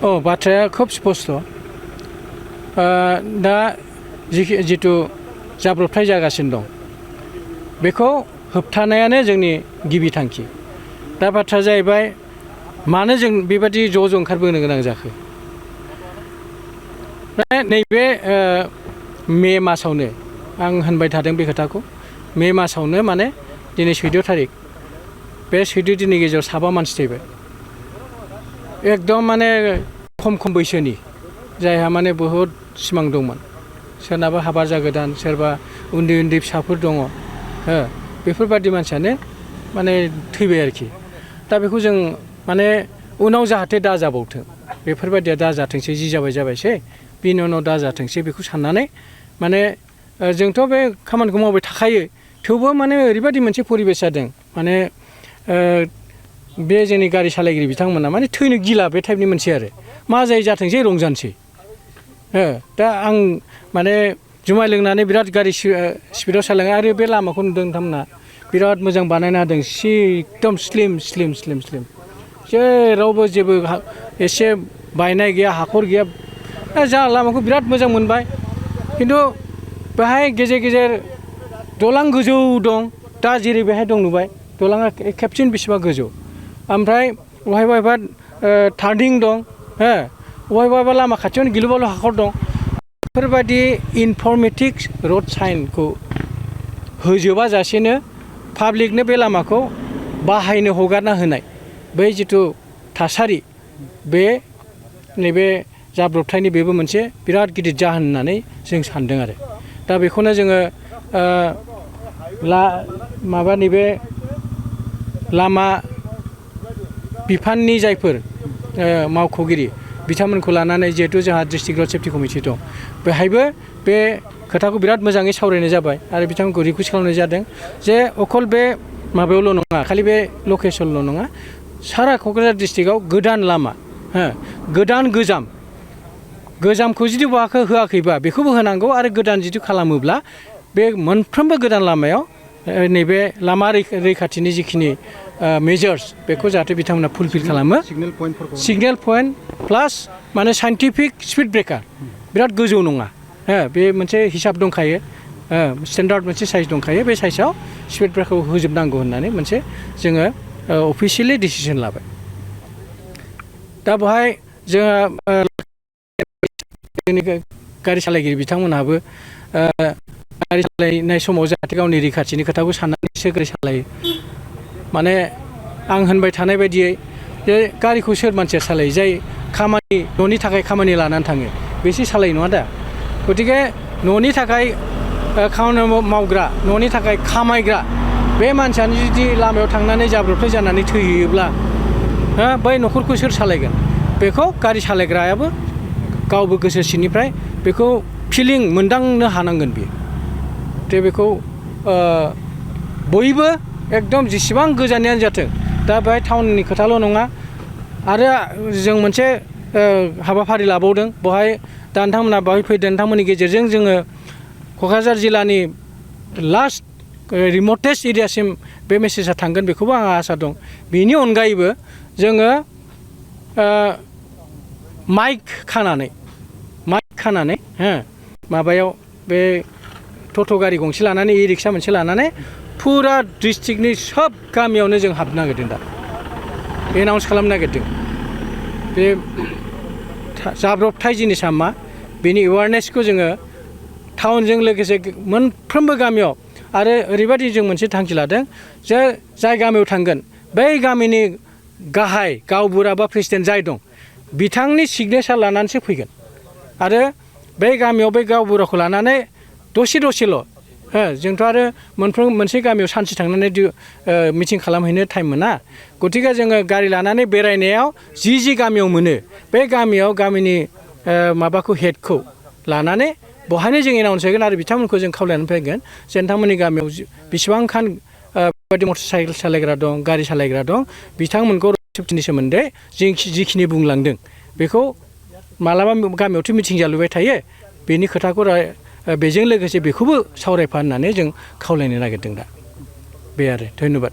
बाथ्राया खोब स्पष्ट दा जितु जाब्रबथाय जागासिनो दं बेखौ होबथानायानो जोंनि गिबि थांखि। दा बाथ्राया जाहैबाय मानो जों बेबादि ज' ओंखारबोनो गोनां जाखो। नैबे मे मासावनो आं होनबाय थादों बे खोथाखौ मे मासावनो माने दिनै 14 थारिख बे 14 दिननि गेजेराव 7 मानसि थैबाय एकदम माने खम बैसोनि जायहा माने बहुद सिमां दंमोन सोरनाबा हाबा जागोदान सोरबा उन्दै फिसाफोर दङ बेफोरबादि मानसियानो माने थैबाय आरोखि। दा बेखौ जों माने उनाव जाहाथे दाजाबावथों बेफोरबादिया दाजाथोंसै जि जाबायसै बिनि उनाव दाजाथोंसै बेखौ साननानै माने जोंथ' बे खामानिखौ मावबाय थाखायो थेवबो माने ओरैबादि मोनसे परिबेस जादों माने बे जोंनि गारि सालायगिरि बिथांमोना माने थैनो गिला बे टाइपनि मोनसे आरो मा जायो जाथोंसै रंजानोसै। दा आं माने जुमाय लोंनानै बिराद गारि स्पिडआव सालायो आरो बे लामाखौ नुदों नोंथांमोना बिराद मोजां बानायना होदों एकदम स्लिम जेरावबो जेबो एसे बायनाय गैया हाखर गैया जा लामाखौ बिराद मोजां मोनबाय। खिन्थु बेहाय गेजेर दलां गोजौ दं दा जेरै बेहाय दं नुबाय दलाङा खेबसेनो बेसेबा गोजौ ओमफ्राय बहायबा टार्निं दं बहायबा लामा खाथियावनो गिलु बालु हाखर दं। बेफोरबायदि इनफरमेटिभ रड साइनखौ होजोबा जासेनो पाब्लिकनो बे लामाखौ बाहायनो हगारना होनाय बै जिथु थासारि बे नैबे जाब्रबथायनि बेबो मोनसे बिराद गिदिर जाहोन होननानै जों सानदों आरो दा बेखौनो जोङो नैबे लामा बिफाननि जायफोर मावख'गिरि बिथांमोनखौ लानानै जिहेतु जोंहा डिस्ट्रिक्ट रड सेफ्टि कमिटि दं बेहायबो बे खोथाखौ बिराद मोजाङै सावरायनाय जाबाय आरो बिथांमोनखौ रिकुवेस्ट खालामनाय जादों जे अकल बे माबायावल' नङा खालि बे लकेसनल' नङा सारा क'क्राझार डिस्ट्रिक्टआव गोदान लामा गोजामखौ जुदि होआखैबा बेखौबो होनांगौ आरो गोदान जुदि खालामोब्ला बे मोनफ्रोमबो गोदान लामायाव नैबे लामा रैखाथिनि जिखिनि मेजार्स बेखौ जाहाथे बिथांमोना फुलफिल खालामो। सिगनेल पइन्ट प्लास माने साइन्टिफिक स्पिड ब्रेकार बिराद गोजौ नङा बे मोनसे हिसाब दंखायो स्टेन्डार्ड मोनसे साइज दंखायो बे साइजआव स्पिड ब्रेकारखौ होजोबनांगौ होननानै मोनसे जोङो अफिसियेलि डिसिसन लाबाय। दा बेहाय जोङो जोंनि गारि सालायगिरि बिथांमोनहाबो गारि सालायनाय समाव जाहाथे गावनि रैखाथिनि खोथाखौ साननानैसो गारि सालायो। माने आं होनबाय थानाय बायदियै जे गारिखौ सोर मानसिया सालायो जाय न'नि थाखाय खामानि लानानै थाङो बेसो सालायो नङा दा। गतिके न'नि थाखाय खामानि मावग्रा न'नि थाखाय खामायग्रा बे मानसियानो जुदि लामायाव थांनानै जाब्रबथाय जानानै थैहैयोब्ला बै न'खरखौ सोर सालायगोन बेखौ गारि सालायग्रायाबो गावबो गोसो सिंनिफ्राय बेखौ फिलिं मोनदांनो हानांगोन बियो। बेखौ बयबो एकदम जेसेबां गोजाननियानो जाथों दा बेहाय टाउननि खोथाल' नङा आरो जों मोनसे हाबाफारि लाबावदों बेवहाय दा नोंथांमोना बेवहाय फैदों नोंथांमोननि गेजेरजों जोङो क'क्राझार जिल्लानि लास्ट रिमटेस्ट एरियासिम बे मेसेजआ थांगोन बेखौबो आंहा आसा दं। बेनि अनगायैबो जोङो माइक खानानै माबायाव बे टट' गारि गंसे लानानै इ रिक्सा मोनसे लानानै फुरा डिस्ट्रिक्टनि सब गामियावनो जों हाबनो नागिरदों दा एनाउन्स खालामनो नागिरदों बे जाब्रबथाय जिनिसा मा बेनि एवारनेसखौ जोङो टाउनजों लोगोसे मोनफ्रोमबो गामियाव आरो ओरैबायदि जों मोनसे थांखि लादों जे जाय गामियाव थांगोन बै गामिनि गाहाय गावबुरा बा प्रेसिडेन्ट जाय दं बिथांनि सिगनेसार लानानैसो फैगोन आरो बै गामियाव बै गावबुराखौ लानानै दसेल' जोंथ' आरो मोनसे गामियाव सानसे थांनानै मिटिं खालामहैनो टाइम मोना। गतिके जोङो गारि लानानै बेरायनायाव जि गामियाव मोनो बे गामियाव गामिनि माबाखौ हेडखौ लानानै बहायनो जों एनाउन्स होगोन आरो बिथांमोनखौ जों खावलायनानै फैगोन जे नोंथांमोननि गामियाव बेसेबांखान बेबायदि मटर साइकेल सालायग्रा दं गारि सालायग्रा दं बिथांमोनखौ सेफ्टिनि सोमोन्दै जिखिनि बुंलांदों बेखौ मालाबा गामियावथ' मिटिं जालुबाय थायो बेनि खोथाखौ बेजों लोगोसे बेखौबो सावरायफा होननानै जों खावलायनो नागिरदों दा बे आरो धन्यबाद।